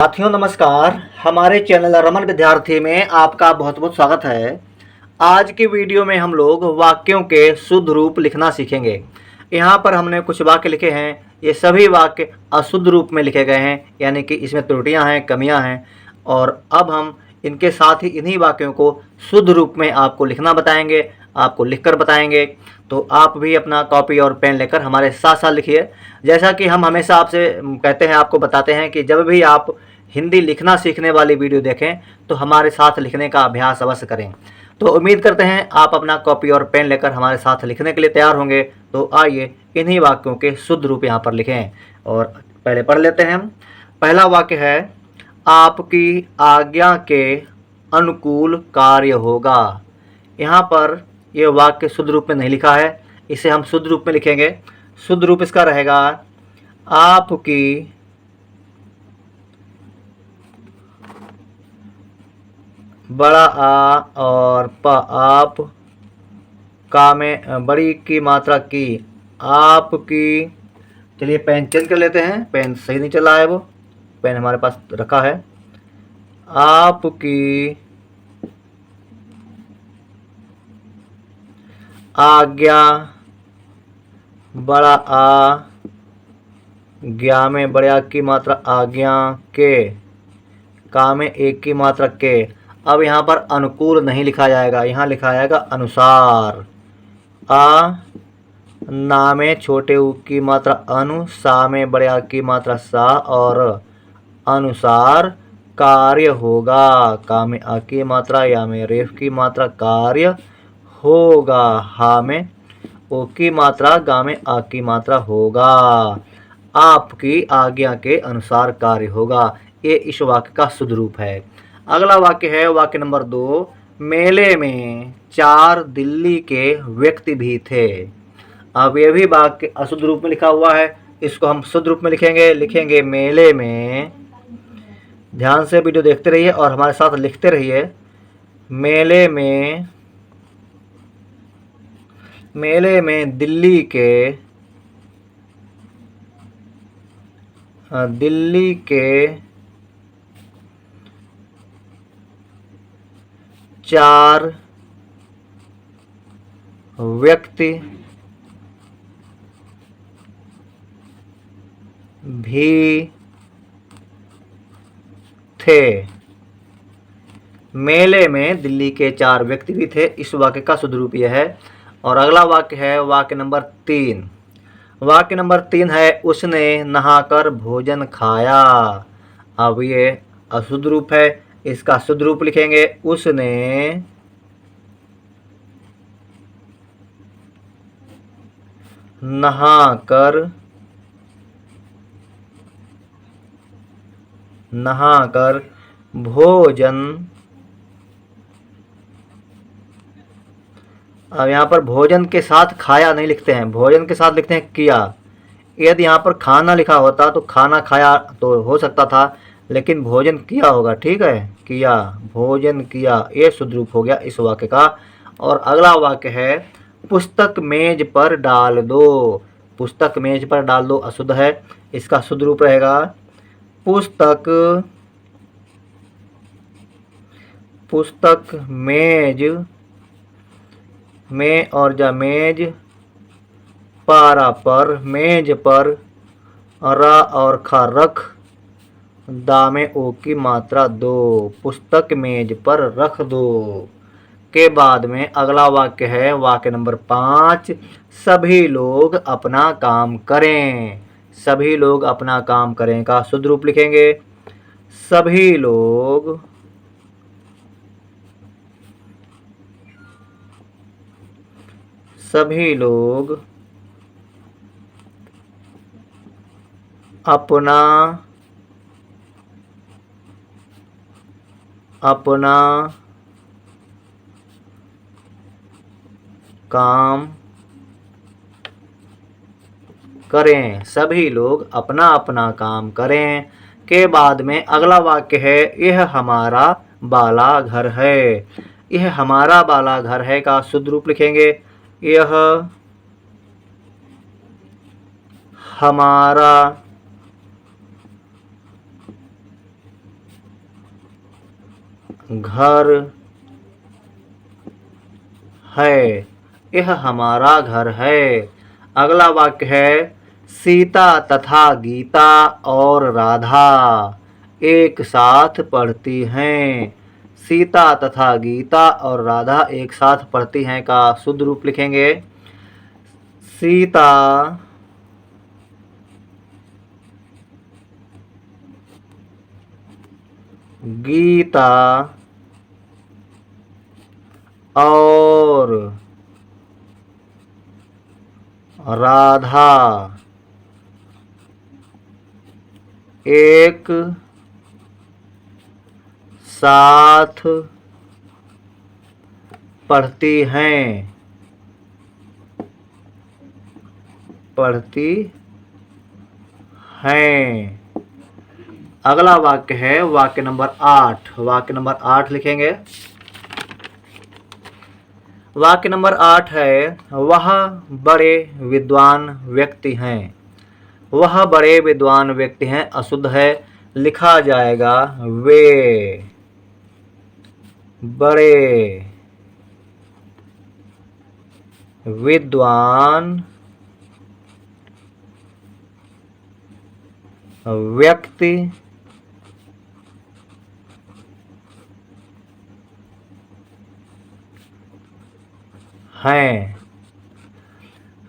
साथियों नमस्कार। हमारे चैनल रमन विद्यार्थी में आपका बहुत बहुत स्वागत है। आज की वीडियो में हम लोग वाक्यों के शुद्ध रूप लिखना सीखेंगे। यहाँ पर हमने कुछ वाक्य लिखे हैं। ये सभी वाक्य अशुद्ध रूप में लिखे गए हैं, यानी कि इसमें त्रुटियाँ हैं, कमियाँ हैं। और अब हम इनके साथ ही इन्हीं वाक्यों को शुद्ध रूप में आपको लिखना बताएंगे, आपको लिखकर बताएंगे। तो आप भी अपना कॉपी और पेन लेकर हमारे साथ साथ लिखिए। जैसा कि हम हमेशा आपसे कहते हैं, आपको बताते हैं कि जब भी आप हिंदी लिखना सीखने वाली वीडियो देखें तो हमारे साथ लिखने का अभ्यास अवश्य करें। तो उम्मीद करते हैं आप अपना कॉपी और पेन लेकर हमारे साथ लिखने के लिए तैयार होंगे। तो आइए इन्हीं वाक्यों के शुद्ध रूप यहाँ पर लिखें और पहले पढ़ लेते हैं हम। पहला वाक्य है, आपकी आज्ञा के अनुकूल कार्य होगा। यहाँ पर यह वाक्य शुद्ध रूप में नहीं लिखा है, इसे हम शुद्ध रूप में लिखेंगे। शुद्ध रूप इसका रहेगा, आपकी बड़ा आ और प आप का में बड़ी की मात्रा की, आपकी। चलिए पेन चेंज कर लेते हैं, पेन सही नहीं चला है, वो पेन हमारे पास रखा है। आपकी आज्ञा, बड़ा आ, ज्ञा में बड़ा की मात्रा आज्ञा, के का में एक की मात्रा के। अब यहाँ पर अनुकूल नहीं लिखा जाएगा, यहाँ लिखा जाएगा अनुसार। आ ना में छोटे ऊ की मात्रा अनु, सा में बड़े आ की मात्रा सा और अनुसार कार्य होगा। का में आ की मात्रा, या में रेफ की मात्रा कार्य होगा। हा में ओ की मात्रा, गा में आ की मात्रा होगा। आपकी आज्ञा के अनुसार कार्य होगा। ये इस वाक्य का शुद्ध रूप है। अगला वाक्य है वाक्य नंबर 2। मेले में 4 दिल्ली के व्यक्ति भी थे। अब ये भी वाक्य अशुद्ध रूप में लिखा हुआ है, इसको हम शुद्ध रूप में लिखेंगे मेले में। ध्यान से वीडियो देखते रहिए और हमारे साथ लिखते रहिए। मेले में दिल्ली के 4 व्यक्ति भी थे। मेले में दिल्ली के 4 व्यक्ति भी थे, इस वाक्य का शुद्ध रूप यह है। और अगला वाक्य है वाक्य नंबर 3। वाक्य नंबर 3 है, उसने नहाकर भोजन खाया। अब ये अशुद्ध रूप है, इसका शुद्ध रूप लिखेंगे, उसने नहाकर भोजन। अब यहाँ पर भोजन के साथ खाया नहीं लिखते हैं, भोजन के साथ लिखते हैं किया। यदि यहाँ पर खाना लिखा होता तो खाना खाया तो हो सकता था, लेकिन भोजन किया होगा। ठीक है, किया, भोजन किया, ये शुद्ध रूप हो गया इस वाक्य का। और अगला वाक्य है, पुस्तक मेज पर डाल दो। पुस्तक मेज पर डाल दो अशुद्ध है, इसका शुद्ध रूप रहेगा, पुस्तक मेज में और जा मेज, पारा पर, मेज पर, रा और खा रख, दा में ओ की मात्रा 2, पुस्तक मेज पर रख दो। के बाद में अगला वाक्य है वाक्य नंबर 5। सभी लोग अपना काम करें। सभी लोग अपना काम करें का शुद्ध रूप लिखेंगे, सभी लोग अपना काम करें। सभी लोग अपना अपना काम करें। के बाद में अगला वाक्य है, यह हमारा बाला घर है। यह हमारा बाला घर है का शुद्ध रूप लिखेंगे, यह हमारा घर है, यह हमारा घर है। अगला वाक्य है सीता तथा गीता और राधा एक साथ पढ़ती हैं। सीता तथा गीता और राधा एक साथ पढ़ती हैं का शुद्ध रूप लिखेंगे सीता गीता और राधा एक साथ पढ़ती हैं। अगला वाक्य है वाक्य नंबर 8। वाक्य नंबर 8 लिखेंगे। वाक्य नंबर 8 है वह बड़े विद्वान व्यक्ति हैं। वह बड़े विद्वान व्यक्ति हैं अशुद्ध है, लिखा जाएगा वे बड़े विद्वान व्यक्ति हैं।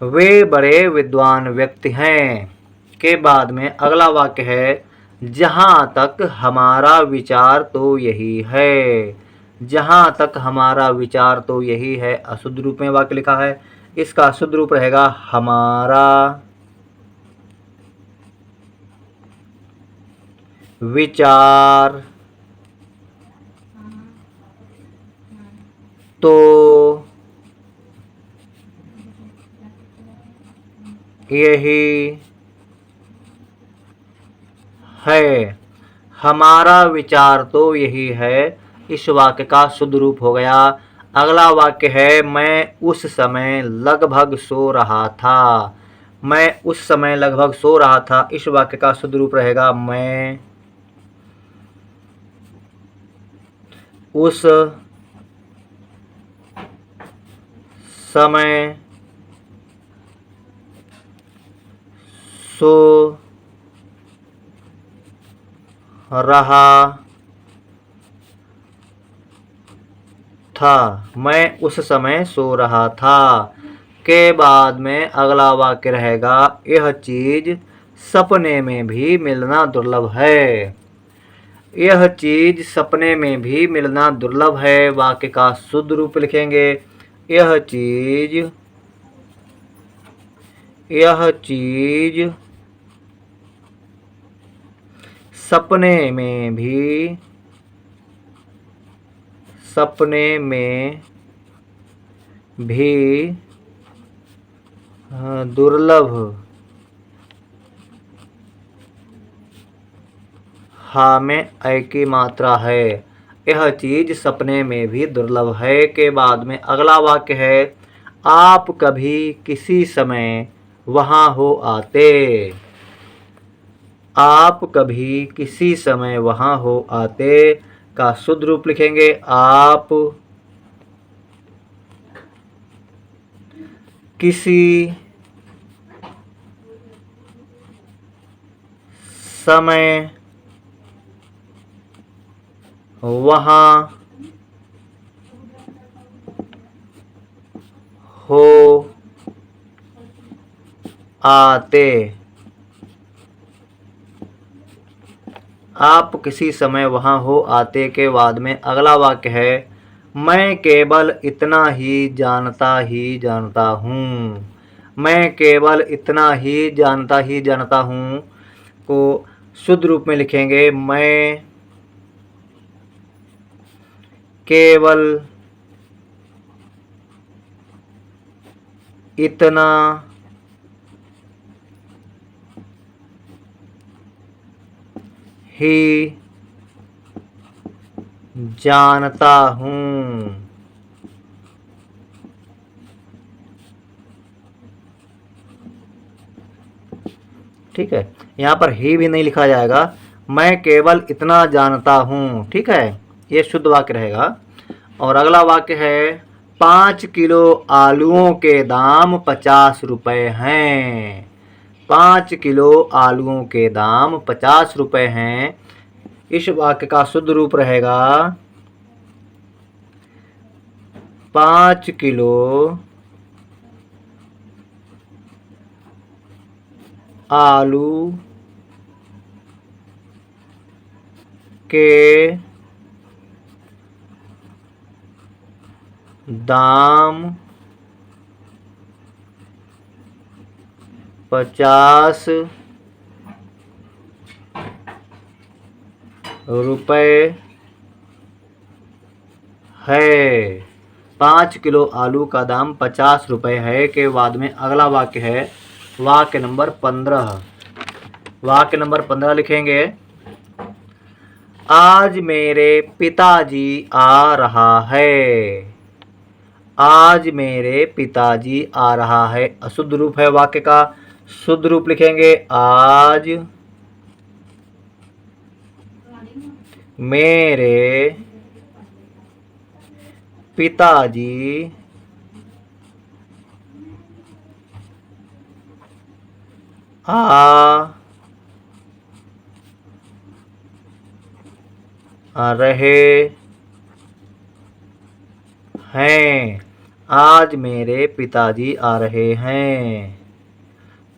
वे बड़े विद्वान व्यक्ति हैं के बाद में अगला वाक्य है जहाँ तक हमारा विचार तो यही है। जहाँ तक हमारा विचार तो यही है अशुद्ध रूप में वाक्य लिखा है। इसका शुद्ध रूप रहेगा हमारा विचार तो यही है। हमारा विचार तो यही है इस वाक्य का शुद्ध रूप हो गया। अगला वाक्य है मैं उस समय लगभग सो रहा था। मैं उस समय लगभग सो रहा था इस वाक्य का शुद्ध रूप रहेगा मैं उस समय सो रहा था। मैं उस समय सो रहा था के बाद में अगला वाक्य रहेगा यह चीज सपने में भी मिलना दुर्लभ है। यह चीज सपने में भी मिलना दुर्लभ है वाक्य का शुद्ध रूप लिखेंगे यह चीज सपने में भी दुर्लभ हा में ऐ की मात्रा है। यह चीज सपने में भी दुर्लभ है के बाद में अगला वाक्य है आप कभी किसी समय वहाँ हो आते। आप कभी किसी समय वहाँ हो आते का शुद्ध रूप लिखेंगे आप किसी समय वहाँ हो आते। आप किसी समय वहाँ हो आते के बाद में अगला वाक्य है मैं केवल इतना ही जानता हूँ। मैं केवल इतना ही जानता हूँ को शुद्ध रूप में लिखेंगे मैं केवल इतना ही जानता हूँ। ठीक है, यहाँ पर ही भी नहीं लिखा जाएगा, मैं केवल इतना जानता हूँ। ठीक है, ये शुद्ध वाक्य रहेगा। और अगला वाक्य है 5 किलो आलूओं के दाम 50 रुपये हैं। 5 किलो आलूओं के दाम 50 रुपये हैं। इस वाक्य का शुद्ध रूप रहेगा 5 किलो आलू के दाम 50 रुपये है। 5 किलो आलू का दाम 50 रुपये है के बाद में अगला वाक्य है वाक्य नंबर 15। वाक्य नंबर 15 लिखेंगे, आज मेरे पिताजी आ रहा है। आज मेरे पिताजी आ रहा है अशुद्ध रूप है वाक्य का। शुद्ध रूप लिखेंगे, आज मेरे पिताजी आ रहे हैं। आज मेरे पिताजी आ रहे हैं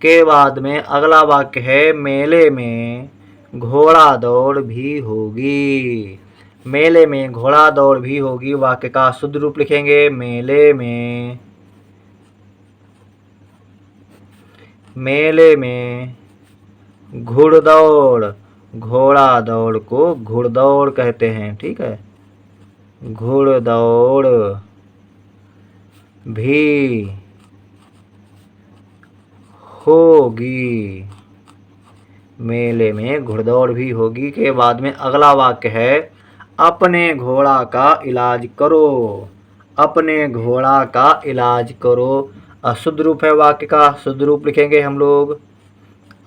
के बाद में अगला वाक्य है मेले में घोड़ा दौड़ भी होगी। मेले में घोड़ा दौड़ भी होगी वाक्य का शुद्ध रूप लिखेंगे, मेले में घुड़दौड़, घोड़ा दौड़ को घुड़दौड़ कहते हैं, ठीक है। घुड़दौड़ भी होगी। मेले में घुड़दौड़ भी होगी के बाद में अगला वाक्य है अपने घोड़ा का इलाज करो। अपने घोड़ा का इलाज करो अशुद्ध रूप है वाक्य का। शुद्ध रूप लिखेंगे हम लोग,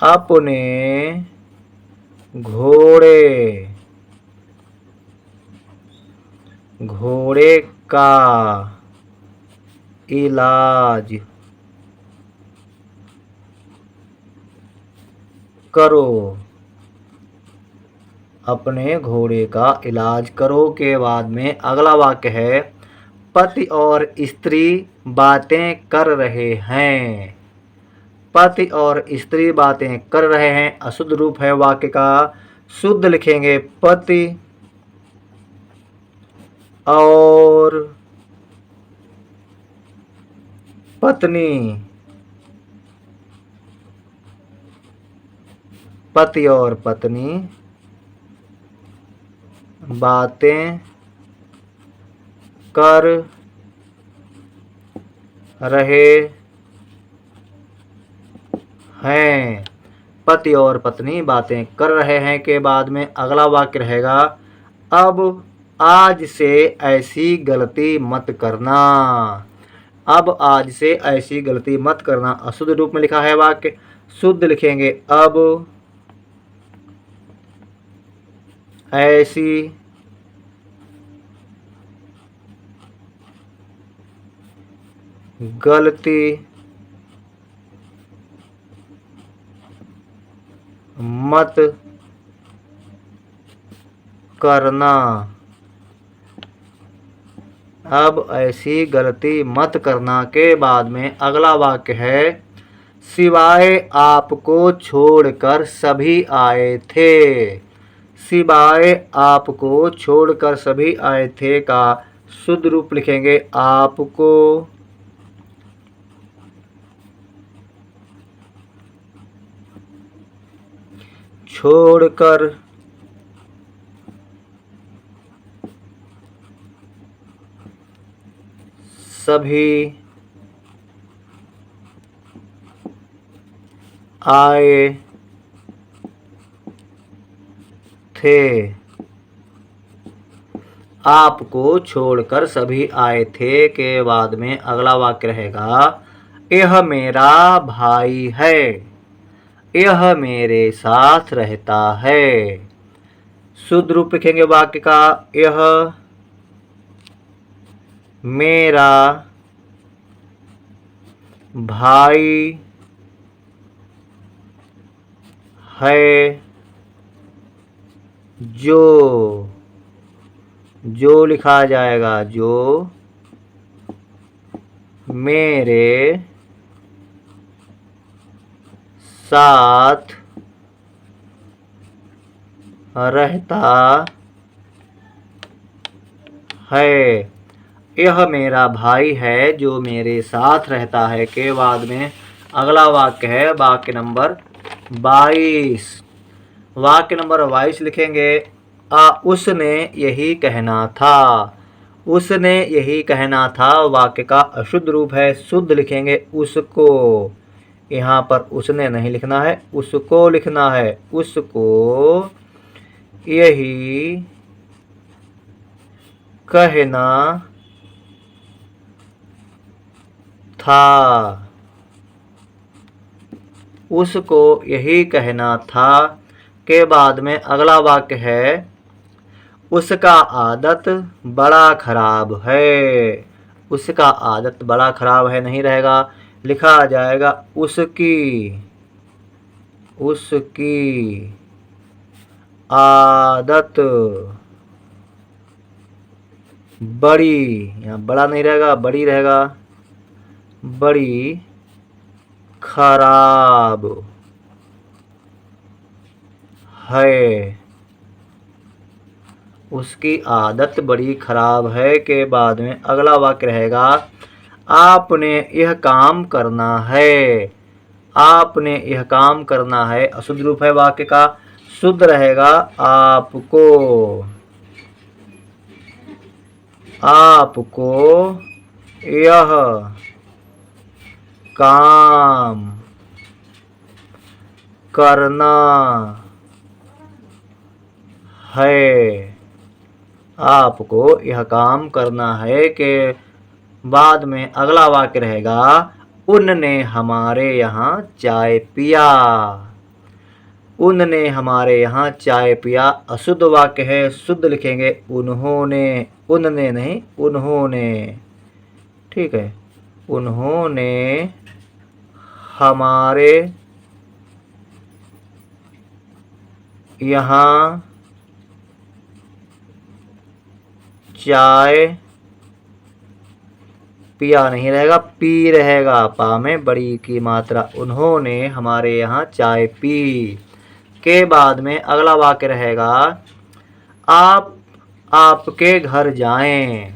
अपने घोड़े का इलाज करो। अपने घोड़े का इलाज करो के बाद में अगला वाक्य है पति और स्त्री बातें कर रहे हैं। पति और स्त्री बातें कर रहे हैं अशुद्ध रूप है वाक्य का। शुद्ध लिखेंगे, पति और पत्नी, पति और पत्नी बातें कर रहे हैं। पति और पत्नी बातें कर रहे हैं के बाद में अगला वाक्य रहेगा अब आज से ऐसी गलती मत करना। अब आज से ऐसी गलती मत करना अशुद्ध रूप में लिखा है वाक्य। शुद्ध लिखेंगे, अब ऐसी गलती मत करना। अब ऐसी गलती मत करना के बाद में अगला वाक्य है सिवाय आपको छोड़कर सभी आए थे। सिवाय आपको छोड़कर सभी आए थे का शुद्ध रूप लिखेंगे, आपको छोड़कर सभी आए थे। आपको छोड़कर सभी आए थे के बाद में अगला वाक्य रहेगा यह मेरा भाई है। यह मेरे साथ रहता है। यह मेरे साथ रहता है के बाद में अगला वाक्य है सिवाय आपको छोड़कर सभी आए थे। सिवाय आपको छोड़कर सभी आए थे का शुद्ध रूप लिखेंगे, आपको छोड़कर सभी आए थे। आपको छोड़कर सभी आए थे के बाद में अगला वाक्य रहेगा यह मेरा भाई है। यह मेरे साथ रहता है। शुद्ध रूप लिखेंगे वाक्य का, यह मेरा भाई है। जो लिखा जाएगा, जो मेरे साथ रहता है। यह मेरा भाई है जो मेरे साथ रहता है के बाद में अगला वाक्य है वाक्य नंबर 22। वाक्य नंबर 22 लिखेंगे, उसने यही कहना था। उसने यही कहना था वाक्य का अशुद्ध रूप है, शुद्ध लिखेंगे उसको। यहाँ पर उसने नहीं लिखना है, उसको लिखना है। उसको यही कहना था। उसको यही कहना था के बाद में अगला वाक्य है, उसका आदत बड़ा खराब है। उसका आदत बड़ा खराब है नहीं रहेगा, लिखा जाएगा उसकी आदत बड़ी, यहाँ बड़ा नहीं रहेगा, बड़ी रहेगा, बड़ी खराब है। उसकी आदत बड़ी खराब है के बाद में अगला वाक्य रहेगा, आपने यह काम करना है। आपने यह काम करना है अशुद्ध रूप है वाक्य का, शुद्ध रहेगा आपको यह काम करना है। आपको यह काम करना है के बाद में अगला वाक्य रहेगा, उनने हमारे यहाँ चाय पिया। उनने हमारे यहाँ चाय पिया अशुद्ध वाक्य है, शुद्ध लिखेंगे उन्होंने। उनने नहीं, उन्होंने, ठीक है। उन्होंने हमारे यहाँ चाय पिया नहीं रहेगा, पी रहेगा, पा में बड़ी की मात्रा। उन्होंने हमारे यहाँ चाय पी के बाद में अगला वाक्य रहेगा, आप आपके घर जाएं।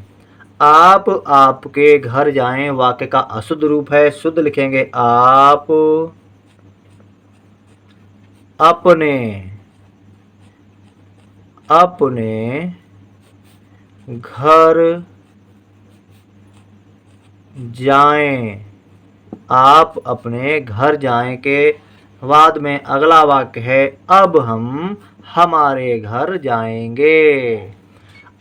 आप आपके घर जाएं वाक्य का अशुद्ध रूप है, शुद्ध लिखेंगे आप अपने घर जाएं। आप अपने घर जाएं के बाद में अगला वाक्य है, अब हम हमारे घर जाएंगे।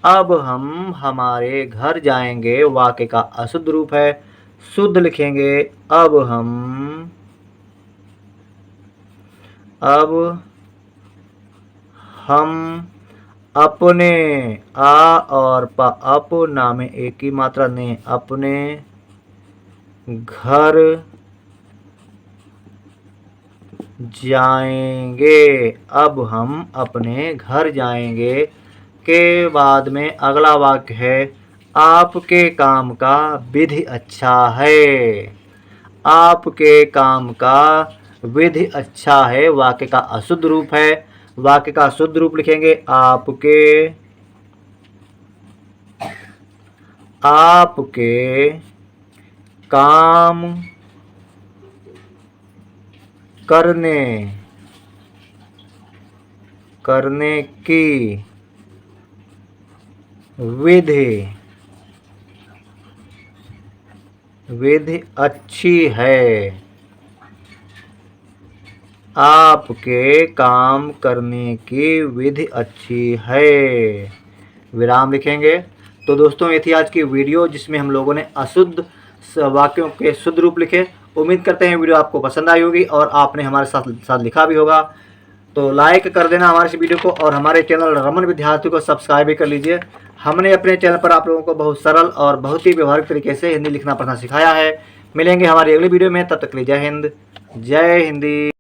अब हम हमारे घर जाएंगे वाक्य का अशुद्ध रूप है, शुद्ध लिखेंगे अब हम अपने, आ और प अप ना में एक ही मात्रा ने, अपने घर जाएंगे। अब हम अपने घर जाएंगे के बाद में अगला वाक्य है, आपके काम का विधि अच्छा है। आपके काम का विधि अच्छा है वाक्य का अशुद्ध रूप है, वाक्य का शुद्ध रूप लिखेंगे आपके काम करने की विधि अच्छी है। आपके काम करने की विधि अच्छी है, विराम लिखेंगे। तो दोस्तों ये थी आज की वीडियो जिसमें हम लोगों ने अशुद्ध वाक्यों के शुद्ध रूप लिखे। उम्मीद करते हैं वीडियो आपको पसंद आई होगी और आपने हमारे साथ लिखा भी होगा। तो लाइक कर देना हमारे इस वीडियो को और हमारे चैनल रमन विद्यार्थी को सब्सक्राइब भी कर लीजिए। हमने अपने चैनल पर आप लोगों को बहुत सरल और बहुत ही व्यवहारिक तरीके से हिंदी लिखना पढ़ना सिखाया है। मिलेंगे हमारी अगली वीडियो में, तब तक के लिए जय हिंद जय हिंदी।